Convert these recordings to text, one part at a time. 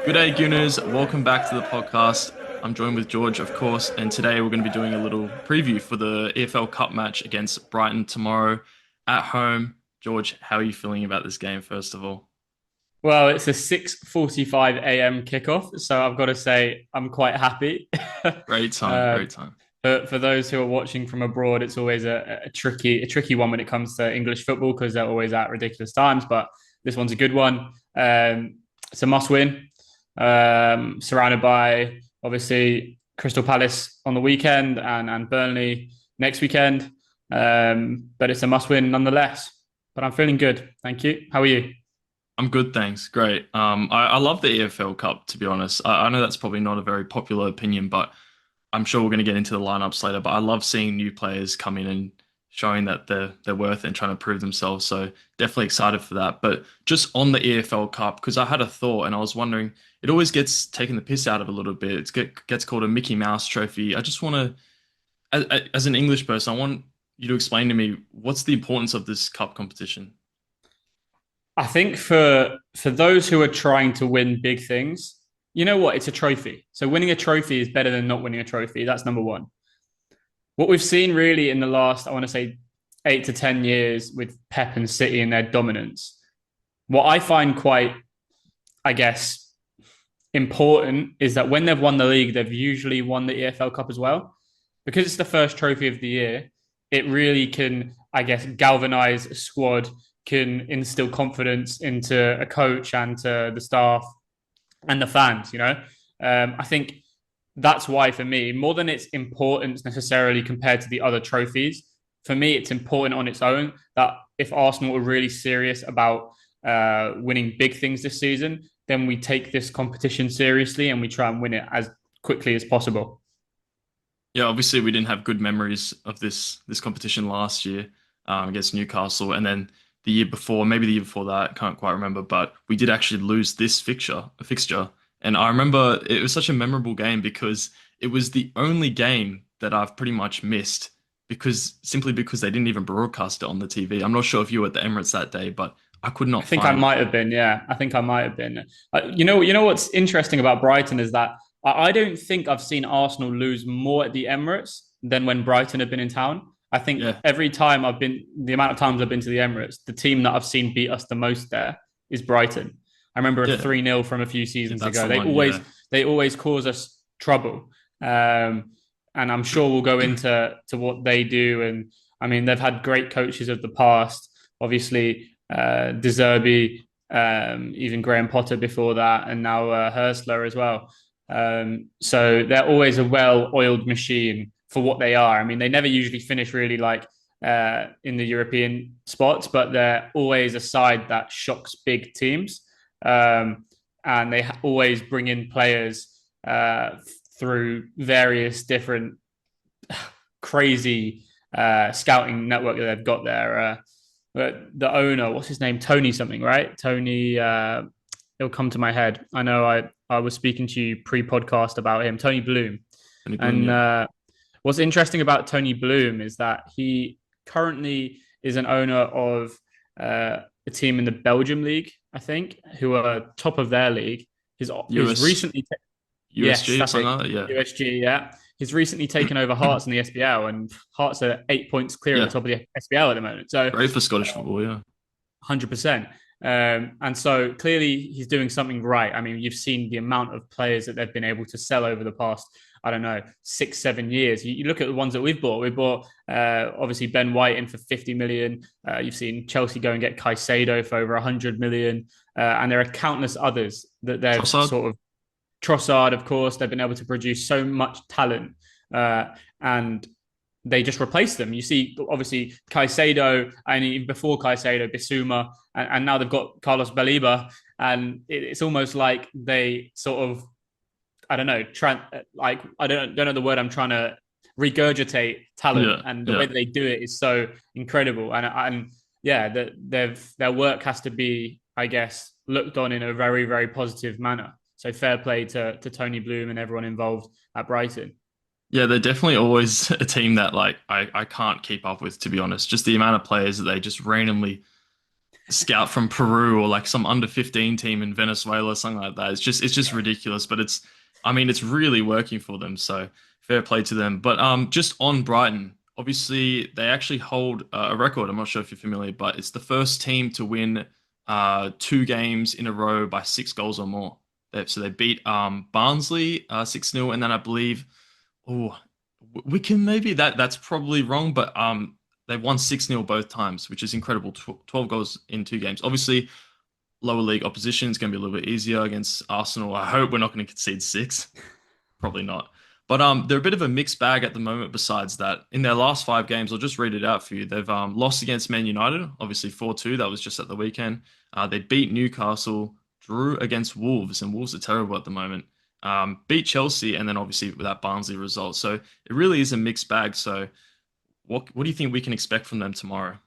G'day Gooners, welcome back to the podcast. I'm joined with George, of course, and today we're going to be doing a little preview for the EFL Cup match against Brighton tomorrow at home. George, how are you feeling about this game, first of all? Well, it's a 6:45 a.m. kickoff, so I've got to say I'm quite happy. Great time, uh, great time. for those who are watching from abroad, it's always a tricky one when it comes to English football because they're always at ridiculous times. But this one's a good one. It's a must win. Surrounded by obviously Crystal Palace on the weekend and Burnley next weekend. But it's a must win nonetheless. But I'm feeling good. Thank you. How are you? I'm good, thanks. Great. I love the EFL Cup, to be honest. I know that's probably not a very popular opinion, but I'm sure we're going to get into the lineups later. But I love seeing new players come in and showing that they're worth it and trying to prove themselves. So definitely excited for that. But just on the EFL Cup, because I had a thought and I was wondering, it always gets taken the piss out of a little bit. Gets called a Mickey Mouse trophy. I just want to, as an English person, I want you to explain to me what's the importance of this cup competition. I think for those who are trying to win big things, you know what? It's a trophy. So winning a trophy is better than not winning a trophy. That's number one. What we've seen really in the last, I want to say, 8 to 10 years with Pep and City and their dominance, what I find quite, I guess, important is that when they've won the league, they've usually won the EFL Cup as well. Because it's the first trophy of the year, it really can, I guess, galvanize a squad, can instill confidence into a coach and to the staff and the fans. I think that's why for me, more than its importance necessarily compared to the other trophies, for me, it's important on its own that if Arsenal are really serious about winning big things this season, then we take this competition seriously and we try and win it as quickly as possible. Yeah, obviously we didn't have good memories of this competition last year against Newcastle, and then the year before, maybe the year before that, can't quite remember, but we did actually lose this fixture, and I remember it was such a memorable game because it was the only game that I've pretty much missed because they didn't even broadcast it on the TV. I'm not sure if you were at the Emirates that day, but I could I not think I find it. might have been. Yeah, I think I might have been. You know what's interesting about Brighton is that I don't think I've seen Arsenal lose more at the Emirates than when Brighton have been in town. I think Yeah, every time the amount of times I've been to the Emirates, the team that I've seen beat us the most there is Brighton. I remember a yeah, 3-0 from a few yeah, seasons that's the ago. They one. always Yeah. they always cause us trouble. And I'm sure we'll go into what they do. And I mean, they've had great coaches of the past. Obviously, De Zerbi, even Graham Potter before that, and now Hurstler as well. So they're always a well-oiled machine for what they are. I mean, they never usually finish really like in the European spots, but they're always a side that shocks big teams. Um, and they always bring in players through various different crazy scouting network that they've got there. But the owner, what's his name? Tony something, right? Tony. It'll come to my head. I know. I was speaking to you pre-podcast about him, Tony Bloom, Tony Bloom, and yeah. what's interesting about Tony Bloom is that he currently is an owner of a team in the Belgium league, I think, who are top of their league. He's US recently Yes, USG or that's something it. like that. Yeah, USG, yeah. He's recently taken over Hearts in the SBL, and Hearts are 8 points clear at the yeah. top of the SBL at the moment. So, Great for Scottish football. Yeah. 100%. And so clearly he's doing something right. I mean, you've seen the amount of players that they've been able to sell over the past, I don't know, 6, 7 years. You look at the ones that we've bought. We bought obviously Ben White in for 50 million. You've seen Chelsea go and get Caicedo for over 100 million. And there are countless others that they've Trossard. sort of Trossard, of course, they've been able to produce so much talent, and they just replace them. You see, obviously, Caicedo, and even before Caicedo, Bissouma, and now they've got Carlos Baliba, and it's almost like they sort of, I don't know, like I don't know the word I'm trying to regurgitate talent, Yeah, and the way yeah. that they do it is so incredible, and yeah, their work has to be, I guess, looked on in a very very positive manner. So fair play to Tony Bloom and everyone involved at Brighton. Yeah, they're definitely always a team that like I can't keep up with, to be honest. Just the amount of players that they just randomly scout from Peru or like some under 15 team in Venezuela, something like that. It's just ridiculous, but I mean, it's really working for them. So fair play to them. But just on Brighton, obviously they actually hold a record. I'm not sure if you're familiar, but it's the first team to win two games in a row by 6 goals or more. So they beat Barnsley 6-0, and then I believe, oh, we can maybe that's probably wrong, but they won 6-0 both times, which is incredible. 12 goals in 2 games. Obviously, lower league opposition is going to be a little bit easier against Arsenal. I hope we're not going to concede 6. Probably not. But they're a bit of a mixed bag at the moment. Besides that, in their last 5 games, I'll just read it out for you. They've lost against Man United, obviously 4-2. That was just at the weekend. They beat Newcastle, drew against Wolves, and Wolves are terrible at the moment. Beat Chelsea, and then obviously with that Barnsley result. So it really is a mixed bag. So what do you think we can expect from them tomorrow?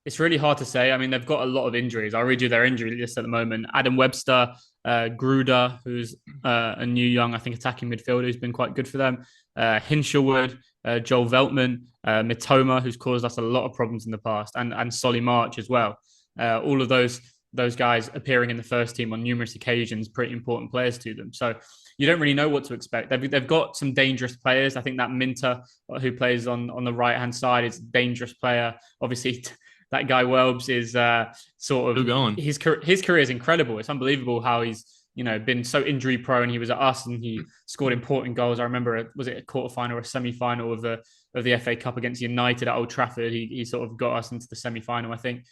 It's really hard to say. I mean, they've got a lot of injuries. I'll read you their injury list at the moment. Adam Webster, Gruder, who's a new young, I think, attacking midfielder who's been quite good for them. Hinshelwood, Joel Veltman, Mitoma, who's caused us a lot of problems in the past, and Solly March as well. All of those guys appearing in the first team on numerous occasions, pretty important players to them. So you don't really know what to expect. They've got some dangerous players. I think that Minter, who plays on the right hand side, is a dangerous player. Obviously, that guy Welbs is sort Still of going. his career is incredible. It's unbelievable how he's been so injury prone. He was at us and he scored important goals. I remember was it a quarterfinal or a semi-final of the FA Cup against United at Old Trafford. He sort of got us into the semi-final, I think.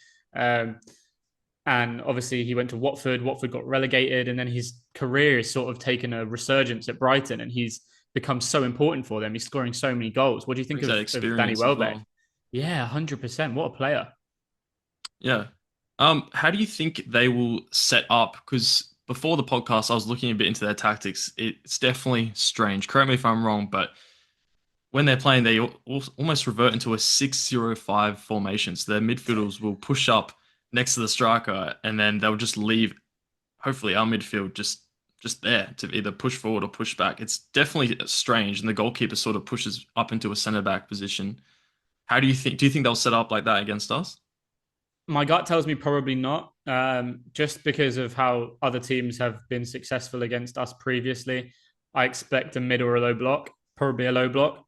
And obviously he went to Watford. Watford got relegated, and then his career has sort of taken a resurgence at Brighton, and he's become so important for them. He's scoring so many goals. What do you think of Danny Welbeck? Well. Yeah, 100%. What a player. Yeah. How do you think they will set up? Because before the podcast, I was looking a bit into their tactics. It's definitely strange. Correct me if I'm wrong, but when they're playing, they almost revert into a 6-0-5 formation. So their midfielders will push up next to the striker, and then they'll just leave, hopefully, our midfield just there to either push forward or push back. It's definitely strange, and the goalkeeper sort of pushes up into a centre back position. How do you think? Do you think they'll set up like that against us? My gut tells me probably not, just because of how other teams have been successful against us previously. I expect a mid or a low block, probably a low block.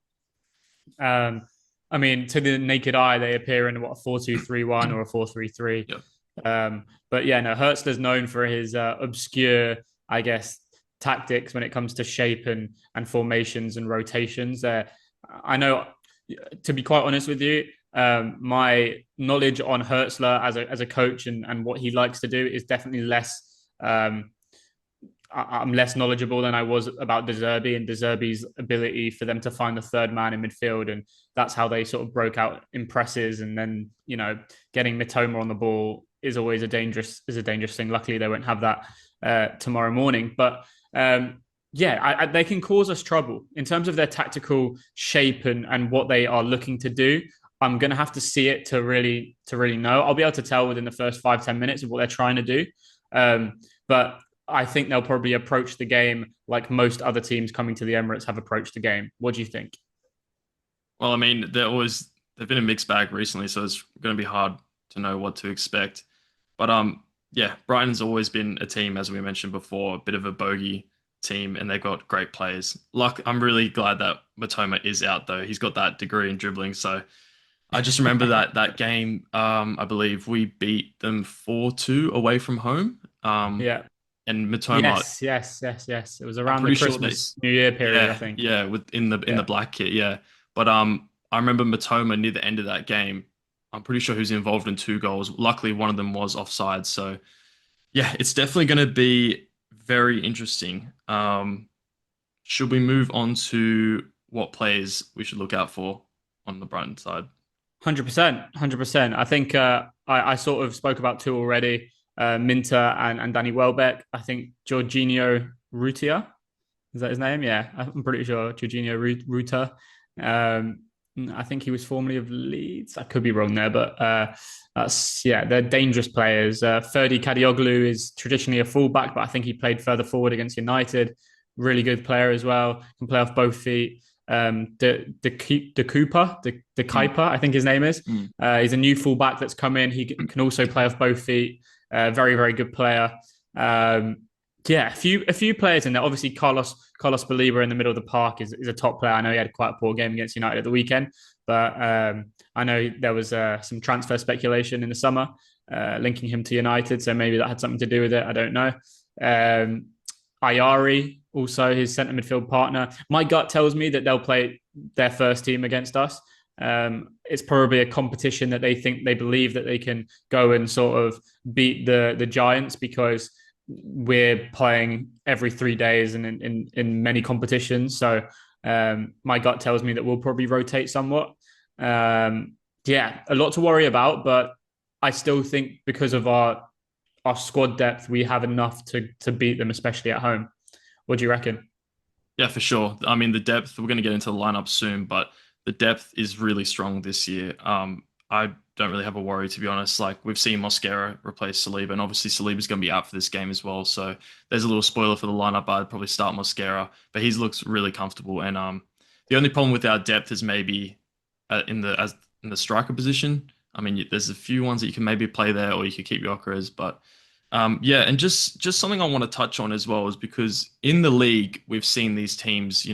I mean, to the naked eye, they appear in a 4-2-3-1 or a 4-3-3. Yeah. But yeah, no, Hurtsler's known for his obscure, I guess, tactics when it comes to shape and formations and rotations. I know, to be quite honest with you, my knowledge on Hurtsler as a coach and what he likes to do is definitely less. I'm less knowledgeable than I was about De Zerbi and De Zerbi's ability for them to find the third man in midfield, and that's how they sort of broke out in presses. And then getting Mitoma on the ball is always a dangerous thing. Luckily, they won't have that tomorrow morning, but. They can cause us trouble in terms of their tactical shape and what they are looking to do. I'm going to have to see it to really know. I'll be able to tell within the first 5-10 minutes of what they're trying to do. But I think they'll probably approach the game like most other teams coming to the Emirates have approached the game. What do you think? Well, I mean, they've been a mixed bag recently, so it's going to be hard to know what to expect. But yeah, Brighton's always been a team, as we mentioned before, a bit of a bogey team, and they've got great players. I'm really glad that Matoma is out, though. He's got that degree in dribbling. So I just remember that game. I believe we beat them 4-2 away from home. Yeah. And Matoma. Yes. It was around the Christmas New Year period, I think. Yeah, in the black kit. Yeah, but I remember Matoma near the end of that game. I'm pretty sure he was involved in 2 goals. Luckily, one of them was offside. So yeah, it's definitely going to be very interesting. Should we move on to what players we should look out for on the Brighton side? 100%. I think I sort of spoke about 2 already, Minter and Danny Welbeck. I think Jorginho Rutia, is that his name? Yeah, I'm pretty sure Jorginho Ruta. I think he was formerly of Leeds. I could be wrong there, but they're dangerous players. Ferdi Kadioglu is traditionally a fullback, but I think he played further forward against United. Really good player as well. Can play off both feet. the Cooper, the Mm, Kuiper, I think his name is. mm. He's a new fullback that's come in. He can also play off both feet. Very very good player. Um, yeah, a few players in there. Obviously, Carlos Baliba in the middle of the park is a top player. I know he had quite a poor game against United at the weekend, but I know there was some transfer speculation in the summer linking him to United, so maybe that had something to do with it. I don't know. Um, Ayari, also his centre midfield partner. My gut tells me that they'll play their first team against us. It's probably a competition that they believe that they can go and sort of beat the Giants because we're playing every 3 days and in many competitions. So my gut tells me that we'll probably rotate somewhat. Yeah, a lot to worry about, but I still think because of our squad depth, we have enough to beat them, especially at home. What do you reckon? Yeah, for sure. I mean, the depth, we're going to get into the lineup soon, but the depth is really strong this year. I don't really have a worry, to be honest. Like, we've seen Mosquera replace Saliba, and obviously Saliba's going to be out for this game as well. So there's a little spoiler for the lineup. I'd probably start Mosquera, but he looks really comfortable. And the only problem with our depth is maybe in the striker position. I mean, there's a few ones that you can maybe play there, or you could keep Gyökeres, but yeah, and just something I want to touch on as well is because in the league we've seen these teams,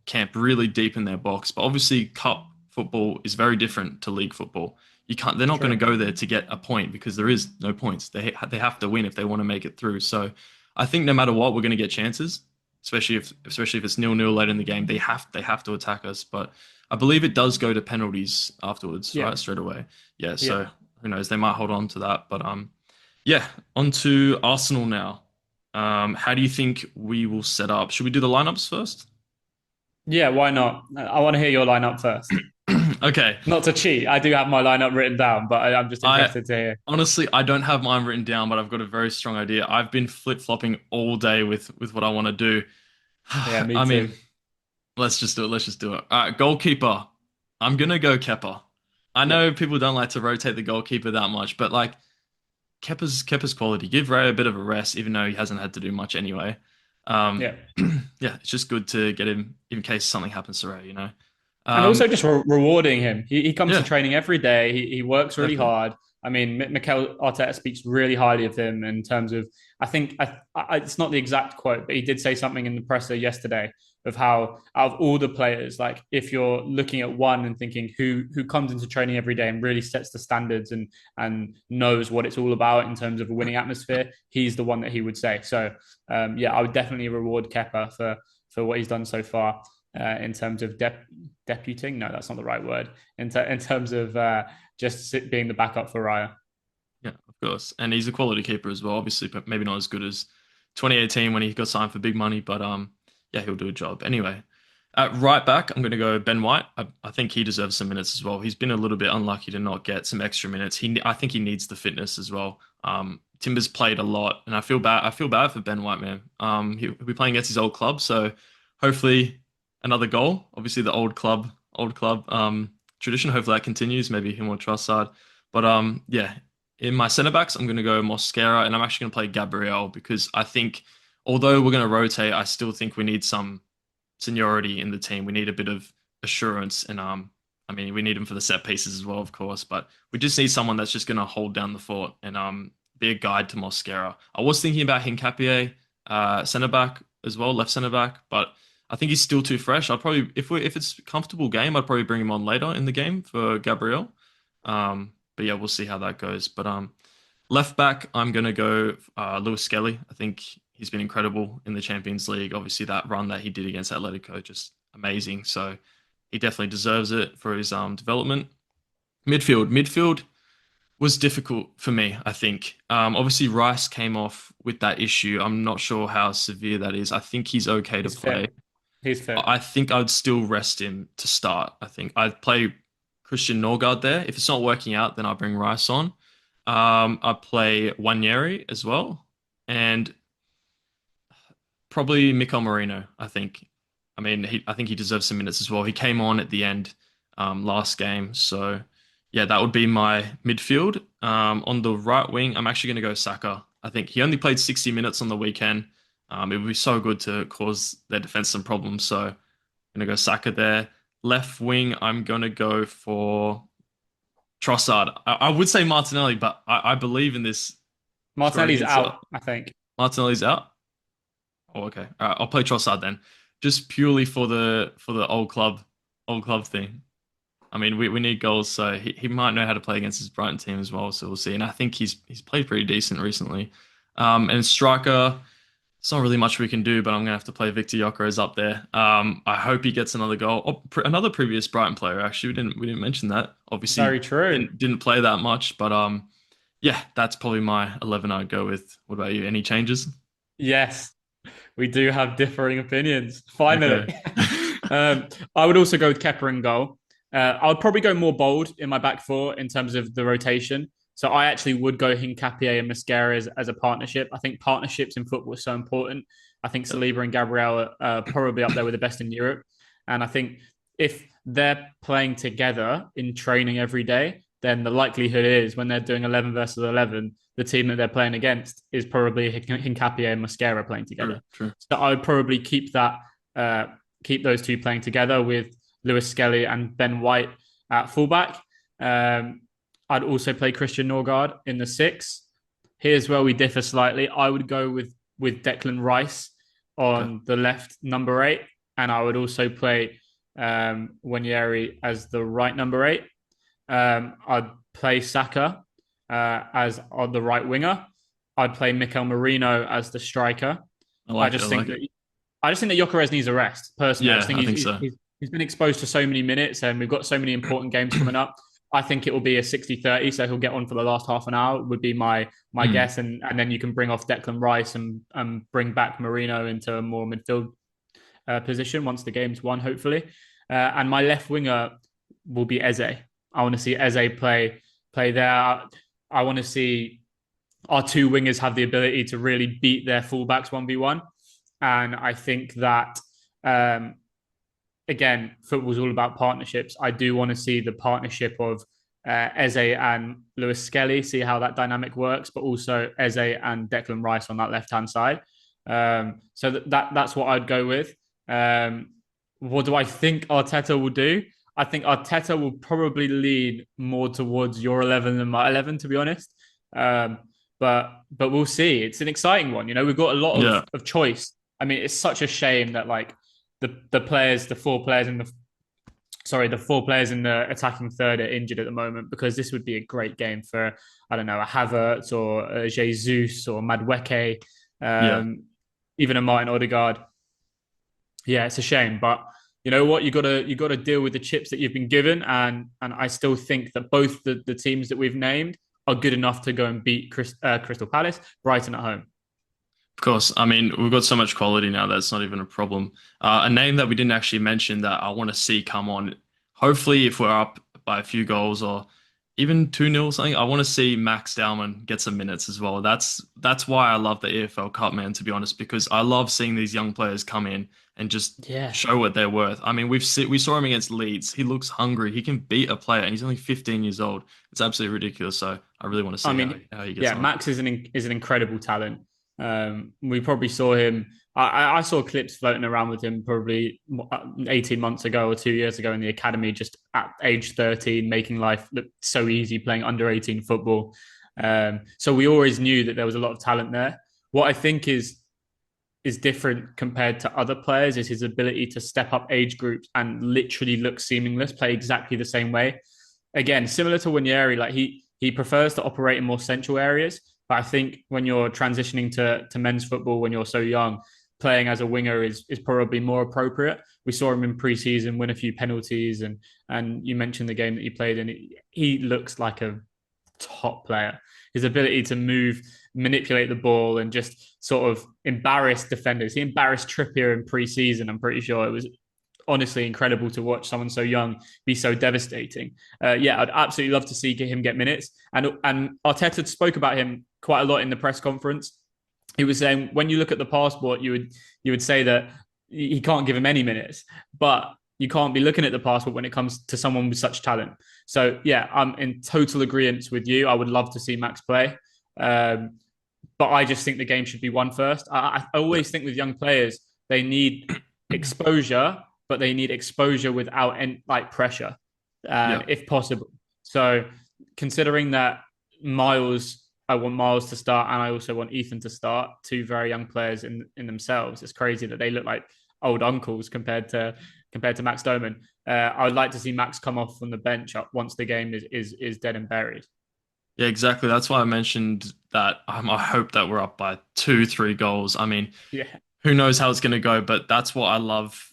camp really deep in their box, but obviously cup football is very different to league football. You can't, they're not going True. to go there to get a point because there is no points. They have to win if they want to make it through. So I think no matter what, we're going to get chances, especially if it's 0-0 late in the game. They have to attack us, but I believe it does go to penalties afterwards, Yeah. right? Straight away. Yeah, Yeah. so who knows? They might hold on to that, but yeah, on to Arsenal now. How do you think we will set up? Should we do the lineups first? Yeah, why not? I want to hear your lineup first. Okay. Not to cheat, I do have my lineup written down, but I'm just I interested to hear. honestly I don't have mine written down, but I've got a very strong idea. I've been flip-flopping all day with what I want to do. Yeah, me I mean, too. let's just do it. Let's just do it. All right, goalkeeper. I'm gonna go Kepa. I Yeah. know people don't like to rotate the goalkeeper that much, but like Kepa's quality. Give Ray a bit of a rest, even though he hasn't had to do much anyway. Um, Yeah. yeah, it's just good to get him in case something happens to Ray. And also Um, just rewarding him. He comes to yeah, training every day. He works really exactly. hard. I mean, Mikel Arteta speaks really highly of him in terms of. I think it's not the exact quote, but he did say something in the presser yesterday of how out of all the players, like if you're looking at one and thinking who comes into training every day and really sets the standards and knows what it's all about in terms of a winning atmosphere, he's the one that he would say. So yeah, I would definitely reward Kepa for what he's done so far in terms of deputing. No, that's not the right word. In terms of just being the backup for Raya. Yeah, of course. And he's a quality keeper as well. Obviously, but maybe not as good as 2018 when he got signed for big money, but yeah, he'll do a job. Anyway, at right back, I'm going to go Ben White. I think he deserves some minutes as well. He's been a little bit unlucky to not get some extra minutes. I think he needs the fitness as well. Timber's played a lot, and I feel bad. I feel bad for Ben White, man. He'll be playing against his old club, so hopefully another goal. Obviously, the old club tradition. Hopefully that continues. Maybe him or Trossard. But yeah, in my centre backs, I'm going to go Mosquera, and I'm actually going to play Gabriel because I think, although we're going to rotate, I still think we need some seniority in the team. We need a bit of assurance, and I mean, we need him for the set pieces as well, of course. But we just need someone that's just going to hold down the fort and be a guide to Mosquera. I was thinking about Hincapié, centre back as well, left centre back, but I think he's still too fresh. I'd probably, if it's a comfortable game, I'd probably bring him on later in the game for Gabriel. But yeah, we'll see how that goes. But left back, I'm gonna go Lewis Skelly. I think he's been incredible in the Champions League. Obviously, that run that he did against Atletico, just amazing. So he definitely deserves it for his development. Midfield was difficult for me, I think. Obviously, Rice came off with that issue. I'm not sure how severe that is. I think he's okay to He's play. fit. He's fit. I think I'd still rest him to start. I think I'd play Christian Norgard there. If it's not working out, then I'll bring Rice on. I play Wanyeri as well, and probably Mikel Merino. I think. I mean, I think he deserves some minutes as well. He came on at the end last game, so yeah, that would be my midfield. On the right wing, I'm actually going to go Saka. I think he only played 60 minutes on the weekend. It would be so good to cause their defense some problems. So Gonna go Saka there. Left wing, I'm gonna go for Trossard. I would say Martinelli, but I believe in this Martinelli's Schrodinger out, setup. I think. Martinelli's out. Oh, okay. All right, I'll play Trossard then, just purely for the old club thing. I mean, we need goals, so he might know how to play against his Brighton team as well. So we'll see. And I think he's played pretty decent recently. And striker, it's not really much we can do, but I'm gonna have to play Victor Gyökeres up there. I hope he gets another goal. Oh, another previous Brighton player. Actually, we didn't mention that. Obviously, Very true. didn't play that much, but yeah, that's probably my 11 I'd go with. What about you? Any changes? Yes, we do have differing opinions. Finally. Okay. I would also go with Kepa in goal. I would probably go more bold in my back four in terms of the rotation. So I actually would go Hincapié and Mosquera as a partnership. I think partnerships in football are so important. I think Saliba and Gabriel are probably up there with the best in Europe. And I think if they're playing together in training every day, then the likelihood is when they're doing 11 versus 11, the team that they're playing against is probably Hincapié and Mosquera playing together. True. So I would probably keep those two playing together with Lewis Skelly and Ben White at fullback. I'd also play Christian Norgard in the six. Here's where we differ slightly. I would go with Declan Rice on the left number 8, and I would also play Wanyeri as the right number 8. I'd play Saka as on the right winger. I'd play Mikel Merino as the striker. I just think that Gyökeres needs a rest. Personally, Yeah, I think so. He's been exposed to so many minutes, and we've got so many important games coming up. I think it will be a 60-30, so he'll get on for the last half an hour, would be my guess. And then you can bring off Declan Rice and bring back Merino into a more midfield position once the game's won, hopefully. And my left winger will be Eze. I want to see Eze play there. I want to see our two wingers have the ability to really beat their fullbacks 1v1. And I think that, again, football's all about partnerships. I do want to see the partnership of Eze and Lewis Skelly, see how that dynamic works, but also Eze and Declan Rice on that left-hand side. So that's what I'd go with. What do I think Arteta will do? I think Arteta will probably lean more towards your 11 than my 11, to be honest. But we'll see. It's an exciting one. You know, we've got a lot of choice. I mean, it's such a shame that like the four players in the attacking third are injured at the moment, because this would be a great game for, I don't know, a Havertz or a Jesus or Madueke, even a Martin Odegaard. Yeah, it's a shame, but you know what? You got to deal with the chips that you've been given, and I still think that both the teams that we've named are good enough to go and beat Crystal Palace, Brighton at home. Of course. I mean, we've got so much quality now that's not even a problem. A name that we didn't actually mention that I want to see come on, hopefully if we're up by a few goals or even 2-0 or something, I want to see Max Dowman get some minutes as well. That's why I love the EFL Cup, man, to be honest, because I love seeing these young players come in and just show what they're worth. I mean, we saw him against Leeds. He looks hungry. He can beat a player, and he's only 15 years old. It's absolutely ridiculous. So I really want to see how he gets on. Max is an incredible talent. We probably saw him. I saw clips floating around with him probably 18 months ago or 2 years ago in the academy, just at age 13, making life look so easy playing under 18 football. So we always knew that there was a lot of talent there. What I think is different compared to other players is his ability to step up age groups and literally look seamless, play exactly the same way. Again, similar to Wanyeri, like he prefers to operate in more central areas. But I think when you're transitioning to men's football, when you're so young, playing as a winger is probably more appropriate. We saw him in pre-season win a few penalties, and you mentioned the game that he played in. He looks like a top player. His ability to move, manipulate the ball, and just sort of embarrass defenders. He embarrassed Trippier in pre-season. I'm pretty sure it was honestly incredible to watch someone so young be so devastating. I'd absolutely love to see him get minutes. And Arteta spoke about him quite a lot in the press conference. He was saying, when you look at the passport, you would say that he can't give him any minutes, but you can't be looking at the passport when it comes to someone with such talent. So yeah, I'm in total agreement with you. I would love to see Max play. But I just think the game should be won first. I always think with young players, they need exposure but they need exposure without any, like pressure, Yeah. if possible. So considering that I want Miles to start, and I also want Ethan to start, two very young players in themselves. It's crazy that they look like old uncles compared to Max Doman. I would like to see Max come off from the bench up once the game is dead and buried. Yeah, exactly. That's why I mentioned that I hope that we're up by 2, 3 goals. I mean, Yeah, who knows how it's going to go, but that's what I love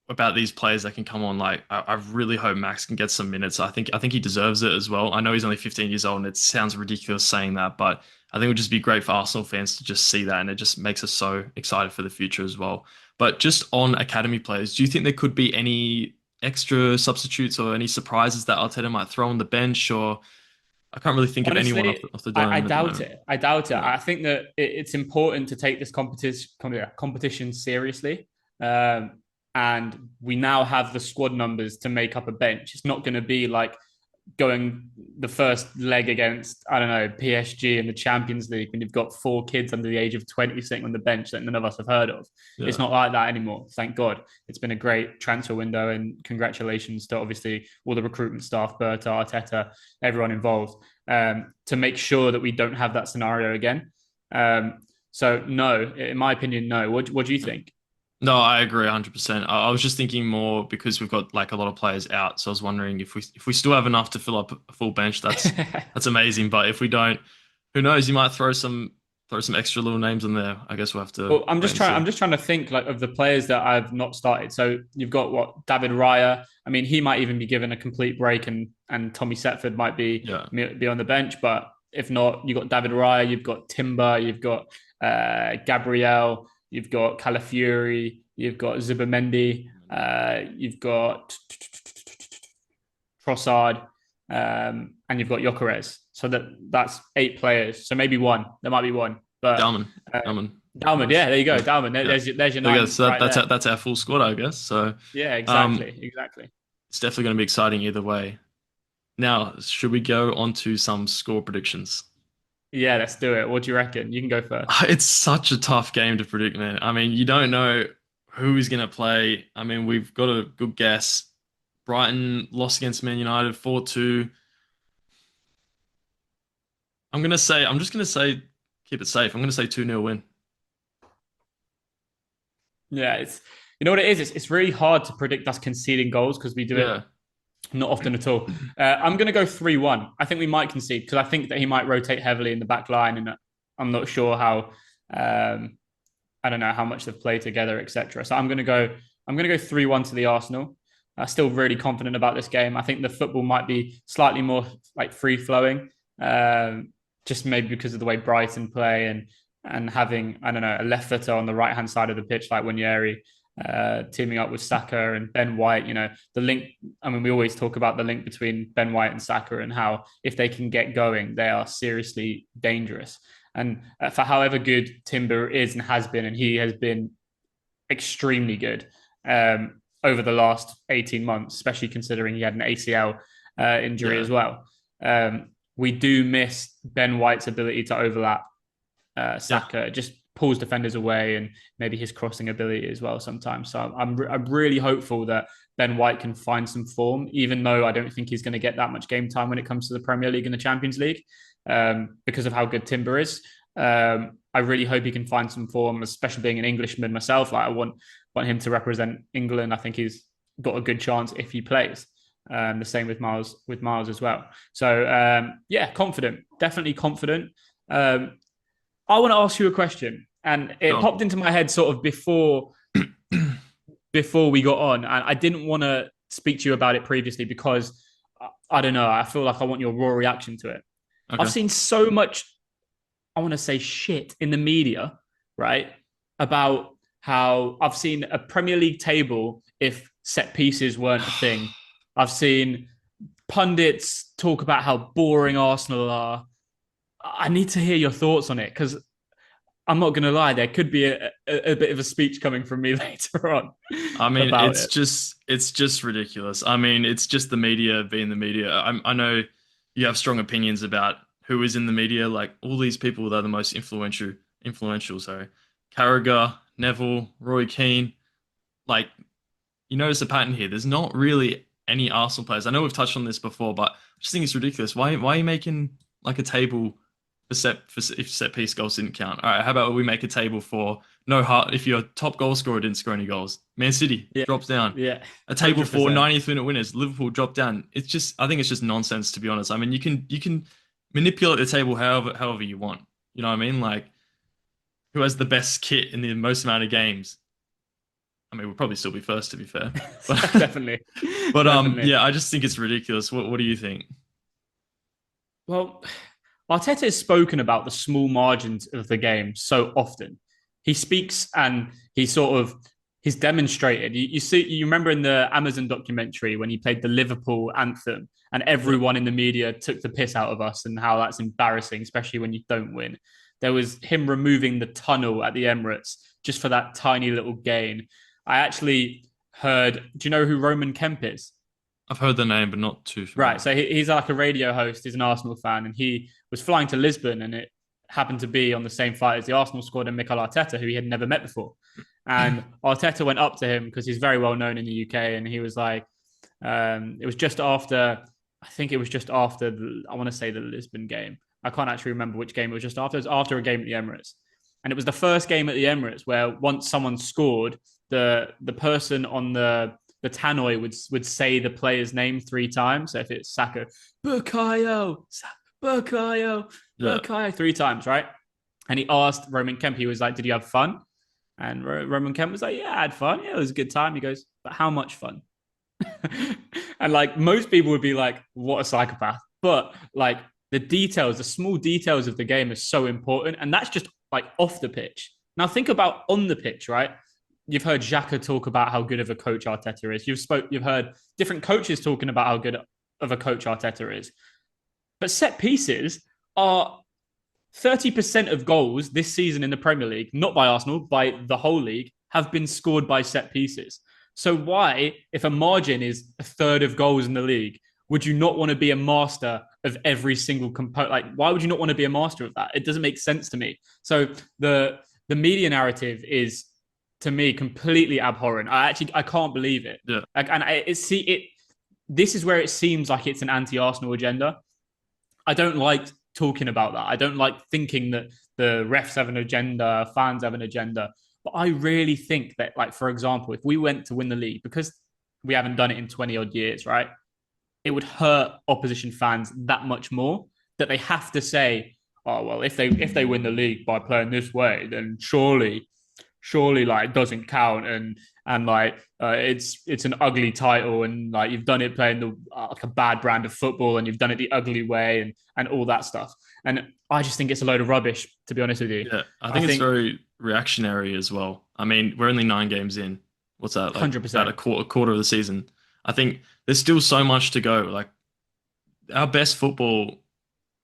about these players that can come on. Like, I really hope Max can get some minutes. I think he deserves it as well. I know he's only 15 years old, and it sounds ridiculous saying that, but I think it would just be great for Arsenal fans to just see that, and it just makes us so excited for the future as well. But just on academy players, do you think there could be any extra substitutes or any surprises that Arteta might throw on the bench? Or I can't really think of anyone honestly, off the I dome at the doubt moment. it. I doubt it. Yeah, I think that it's important to take this competition seriously. Um, and we now have the squad numbers to make up a bench. It's not going to be like going the first leg against, I don't know, PSG in the Champions League when you've got 4 kids under the age of 20 sitting on the bench that none of us have heard of. It's yeah. not like that anymore. Thank God. It's been a great transfer window, and congratulations to obviously all the recruitment staff, Berta, Arteta, everyone involved, to make sure that we don't have that scenario again. So no, in my opinion, no. What do you think? No, I agree 100%. I was just thinking more because we've got like a lot of players out, so I was wondering if we still have enough to fill up a full bench. That's amazing. But if we don't, who knows? You might throw some extra little names in there. I guess we'll have to Well, I'm wait just and trying. see. I'm just trying to think like of the players that I've not started. So you've got what David Raya. I mean, he might even be given a complete break, and Tommy Setford might Yeah, be on the bench. But if not, you've got David Raya, you've got Timber, you've got Gabriel, you've got Calafiori, you've got Zubimendi, you've got Trossard, and you've got Jokeres. So that's 8 players. So maybe one. There might be one, but Dalman, uh, Dalman. Dalman, yeah, there you go, Yeah, Dalman. yeah. There's your There we go. 9 So right there. that's our full squad, I guess. So, Yeah, um, exactly. it's definitely going to be exciting either way. Now, should we go on to some score predictions? Yeah, let's do it. What do you reckon? You can go first. It's such a tough game to predict, man. I mean, you don't know who is going to play. I mean, we've got a good guess. Brighton lost against Man United 4-2. I'm just gonna say, keep it safe. I'm gonna say 2-0 win. Yeah, it's you know what it is. It's really hard to predict us conceding goals because we do it Yeah. not often at all. I'm going to go 3-1. I think we might concede because I think that he might rotate heavily in the back line, and I'm not sure how. Um, I don't know how much they've played together, etc. So I'm going to go 3-1 to the Arsenal. I'm still really confident about this game. I think the football might be slightly more like free flowing, just maybe because of the way Brighton play, and having, I don't know, a left footer on the right hand side of the pitch like Wanyeri, teaming up with Saka and Ben White. You know, the link. I mean, we always talk about the link between Ben White and Saka, and how if they can get going, they are seriously dangerous. And for however good Timber is and has been, and he has been extremely good over the last 18 months, especially considering he had an ACL injury Yeah. as well. We do miss Ben White's ability to overlap Yeah. Saka. It just pulls defenders away, and maybe his crossing ability as well sometimes. So I'm really hopeful that Ben White can find some form, even though I don't think he's going to get that much game time when it comes to the Premier League and the Champions League, because of how good Timber is. I really hope he can find some form, especially being an Englishman myself. Like I want him to represent England. I think he's got a good chance if he plays. The same with Miles as well. So yeah, confident, definitely confident. I want to ask you a question, and it Sure. popped into my head sort of before we got on, and I didn't want to speak to you about it previously because I don't know. I feel like I want your raw reaction to it. I've Okay. seen so much, I want to say shit in the media, right? About how I've seen a Premier League table if set pieces weren't a thing. I've seen pundits talk about how boring Arsenal are. I need to hear your thoughts on it because I'm not going to lie, there could be a bit of a speech coming from me later on I mean, about it. it's just ridiculous. I mean, it's just the media being the media. I know you have strong opinions about who is in the media. Like all these people that are the most influential. Sorry, Carragher, Neville, Roy Keane. Like you notice a pattern here. There's not really any Arsenal players. I know we've touched on this before, but I just think it's ridiculous. Why are you making like a table for if set piece goals didn't count? All right, how about we make a table for no heart if your top goal scorer didn't score any goals? Man City Yeah, drops down. yeah, A table for 100%. 90th minute winners. Liverpool drop down. It's just I think it's just nonsense to be honest. I mean, you can manipulate the table however you want. You know what I mean? Like who has the best kit in the most amount of games? I mean, we'll probably still be first to be fair. But Definitely, but definitely. yeah, I just think it's ridiculous. What do you think? Well, Arteta has spoken about the small margins of the game so often. He speaks and he's demonstrated. You remember in the Amazon documentary when he played the Liverpool anthem and Yeah. everyone in the media took the piss out of us and how that's embarrassing, especially when you don't win. There was him removing the tunnel at the Emirates just for that tiny little gain. I actually heard, do you know who Roman Kemp is? I've heard the name, but not too Right. familiar. So he's like a radio host. He's an Arsenal fan, and he was flying to Lisbon, and it happened to be on the same flight as the Arsenal squad and Mikel Arteta, who he had never met before. And Arteta went up to him because he's very well known in the UK, and he was like, it was just after, I think it was just after, I want to say the Lisbon game. I can't actually remember which game it was just after. It was after a game at the Emirates. And it was the first game at the Emirates where once someone scored, the person on the tannoy would say the player's name 3 times. So if it's Saka, Bukayo, Bukayo, Yeah. Bukayo 3 times, right? And he asked Roman Kemp, he was like, "Did you have fun?" And Roman Kemp was like, "Yeah, I had fun. Yeah, it was a good time." He goes, "But how much fun?" And like most people would be like, "What a psychopath!" But like the details, the small details of the game are so important, and that's just like off the pitch. Now think about on the pitch, right? You've heard Xhaka talk about how good of a coach Arteta is. You've heard different coaches talking about how good of a coach Arteta is. But set pieces are 30% of goals this season in the Premier League, not by Arsenal, by the whole league, have been scored by set pieces. So why, if a margin is a third of goals in the league, would you not want to be a master of every single component? Like, why would you not want to be a master of that? It doesn't make sense to me. So the media narrative is, to me, completely abhorrent. I can't believe it. Yeah. Like, and this is where it seems like it's an anti-Arsenal agenda. I don't like talking about that. I don't like thinking that the refs have an agenda, fans have an agenda. But I really think that, like, for example, if we went to win the league, because we haven't done it in 20 odd years, right? It would hurt opposition fans that much more that they have to say, oh, well, if they win the league by playing this way, then surely like it doesn't count and like it's an ugly title and like you've done it playing the like a bad brand of football and you've done it the ugly way and all that stuff. And I just think it's a load of rubbish, to be honest with you. Yeah. I I think it's think very reactionary as well. I mean, we're only 9 games in. What's that? Like about 100%. a quarter of the season. I think there's still so much to go. Like our best football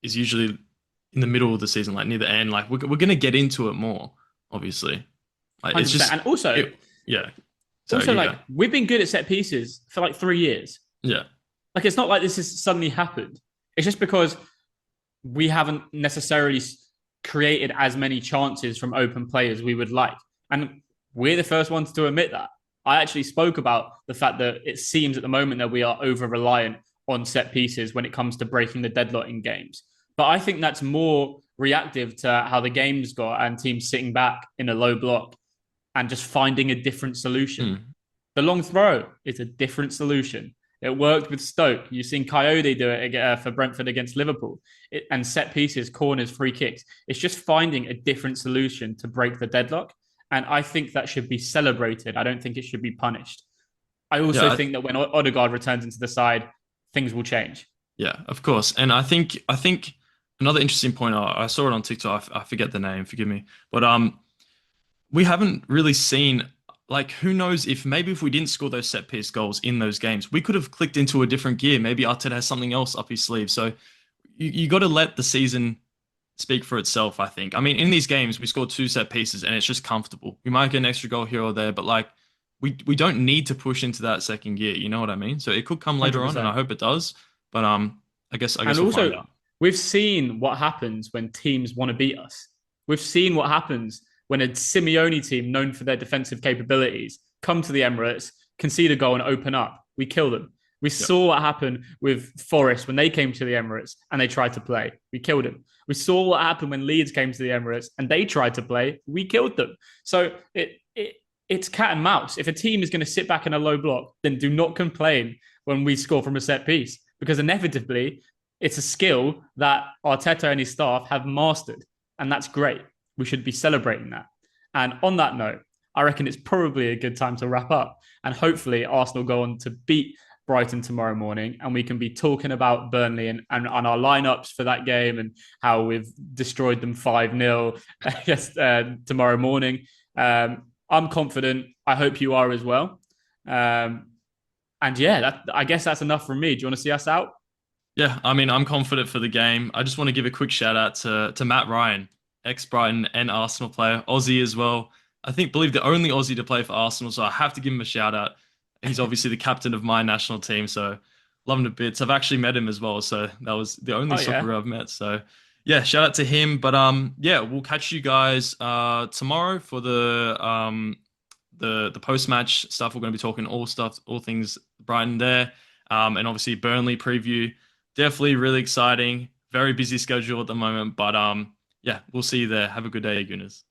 is usually in the middle of the season, like near the end. Like we're gonna get into it more, obviously. Like it's 100%. just And also, it, yeah. So you like go. we've been good at set pieces for like 3 years. Yeah. Like it's not like this has suddenly happened. It's just because we haven't necessarily created as many chances from open play as we would like. And we're the first ones to admit that. I actually spoke about the fact that it seems at the moment that we are over reliant on set pieces when it comes to breaking the deadlock in games. But I think that's more reactive to how the game's got and teams sitting back in a low block and just finding a different solution. Mm. The long throw is a different solution. It worked with Stoke. You've seen Coyote do it for Brentford against Liverpool. And set pieces, corners, free kicks. It's just finding a different solution to break the deadlock. And I think that should be celebrated. I don't think it should be punished. I also Yeah. think that when Odegaard returns into the side, things will change. Yeah, of course. And I think another interesting point. I saw it on TikTok. I forget the name. Forgive me. But we haven't really seen like who knows if maybe if we didn't score those set piece goals in those games, we could have clicked into a different gear. Maybe Arteta has something else up his sleeve. So you got to let the season speak for itself, I think. I mean, in these games, we scored 2 set pieces and it's just comfortable. We might get an extra goal here or there, but like we don't need to push into that second gear. You know what I mean? So it could come later on, and I 100%. hope it does. But I guess And we'll find also, out. we've seen what happens when teams want to beat us. We've seen what happens when a Simeone team known for their defensive capabilities come to the Emirates, concede a goal and open up, we kill them. We Yep. saw what happened with Forest when they came to the Emirates and they tried to play. We killed them. We saw what happened when Leeds came to the Emirates and they tried to play. We killed them. So it's cat and mouse. If a team is going to sit back in a low block, then do not complain when we score from a set piece, because inevitably it's a skill that Arteta and his staff have mastered. And that's great. We should be celebrating that. And on that note, I reckon it's probably a good time to wrap up. And hopefully Arsenal go on to beat Brighton tomorrow morning, and we can be talking about Burnley and our lineups for that game and how we've destroyed them 5-0 tomorrow morning. I'm confident. I hope you are as well. And yeah, I guess that's enough from me. Do you want to see us out? Yeah, I mean, I'm confident for the game. I just want to give a quick shout out to Matt Ryan, ex-Brighton and Arsenal player, Aussie as well. Believe the only Aussie to play for Arsenal, so I have to give him a shout out. He's obviously the captain of my national team, so love him to bits. I've actually met him as well, so that was the only soccer I've met. So yeah, shout out to him. But yeah, we'll catch you guys tomorrow for the post-match stuff. We're going to be talking all things Brighton there, and obviously Burnley preview. Definitely really exciting. Very busy schedule at the moment, but yeah, we'll see you there. Have a good day, Gooners.